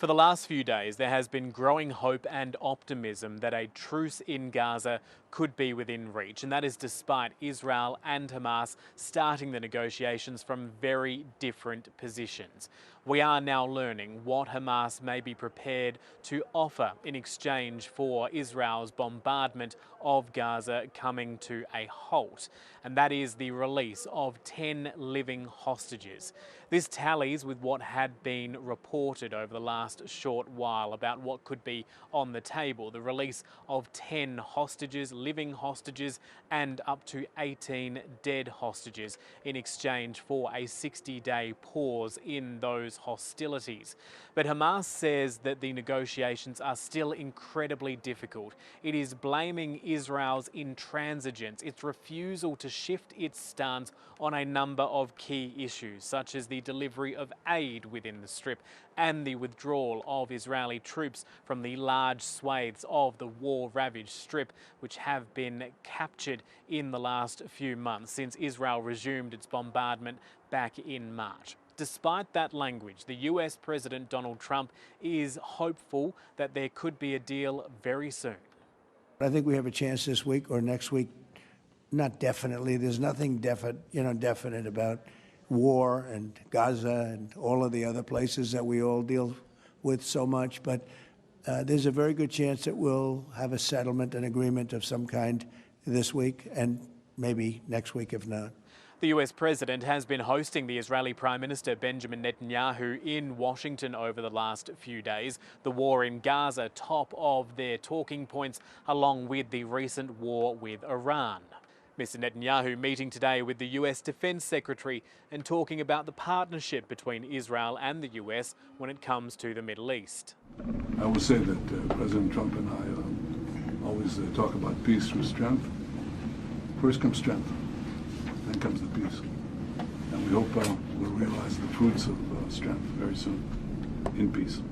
For the last few days, there has been growing hope and optimism that a truce in Gaza could be within reach, and that is despite Israel and Hamas starting the negotiations from very different positions. We are now learning what Hamas may be prepared to offer in exchange for Israel's bombardment of Gaza coming to a halt, and that is the release of 10 living hostages. This tallies with what had been reported over the last short while about what could be on the table: the release of 10 hostages, living hostages, and up to 18 dead hostages in exchange for a 60-day pause in those hostilities. But Hamas says that the negotiations are still incredibly difficult. It is blaming Israel's intransigence, its refusal to shift its stance on a number of key issues, such as the delivery of aid within the Strip and the withdrawal of Israeli troops from the large swathes of the war-ravaged Strip, which have been captured in the last few months since Israel resumed its bombardment back in March. Despite that language, the US President Donald Trump is hopeful that there could be a deal very soon. I think we have a chance this week or next week. Not definitely. There's nothing definite about war and Gaza and all of the other places that we all deal with so much. But there's a very good chance that we'll have a settlement, an agreement of some kind this week and maybe next week if not. The US President has been hosting the Israeli Prime Minister Benjamin Netanyahu in Washington over the last few days. The war in Gaza top of their talking points, along with the recent war with Iran. Mr. Netanyahu meeting today with the US Defense Secretary and talking about the partnership between Israel and the US when it comes to the Middle East. I will say that President Trump and I always talk about peace through strength. First comes strength, then comes the peace. And we hope we'll realize the fruits of strength very soon in peace.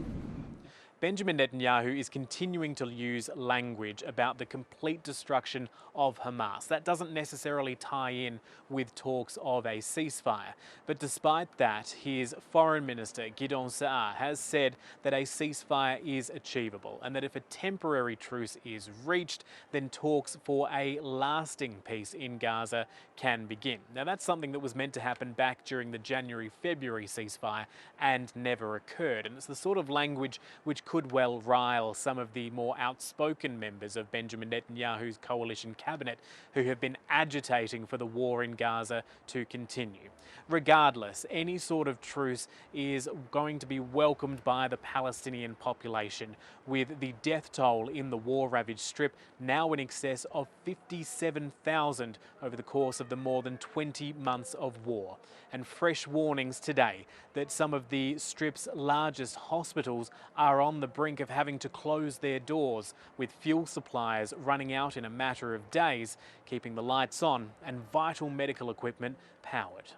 Benjamin Netanyahu is continuing to use language about the complete destruction of Hamas. That doesn't necessarily tie in with talks of a ceasefire. But despite that, his foreign minister, Gideon Saar, has said that a ceasefire is achievable and that if a temporary truce is reached, then talks for a lasting peace in Gaza can begin. Now, that's something that was meant to happen back during the January-February ceasefire and never occurred. And it's the sort of language which could well rile some of the more outspoken members of Benjamin Netanyahu's coalition cabinet who have been agitating for the war in Gaza to continue. Regardless, any sort of truce is going to be welcomed by the Palestinian population, with the death toll in the war-ravaged Strip now in excess of 57,000 over the course of the more than 20 months of war. And fresh warnings today that some of the Strip's largest hospitals are on the brink of having to close their doors, with fuel supplies running out in a matter of days, keeping the lights on and vital medical equipment powered.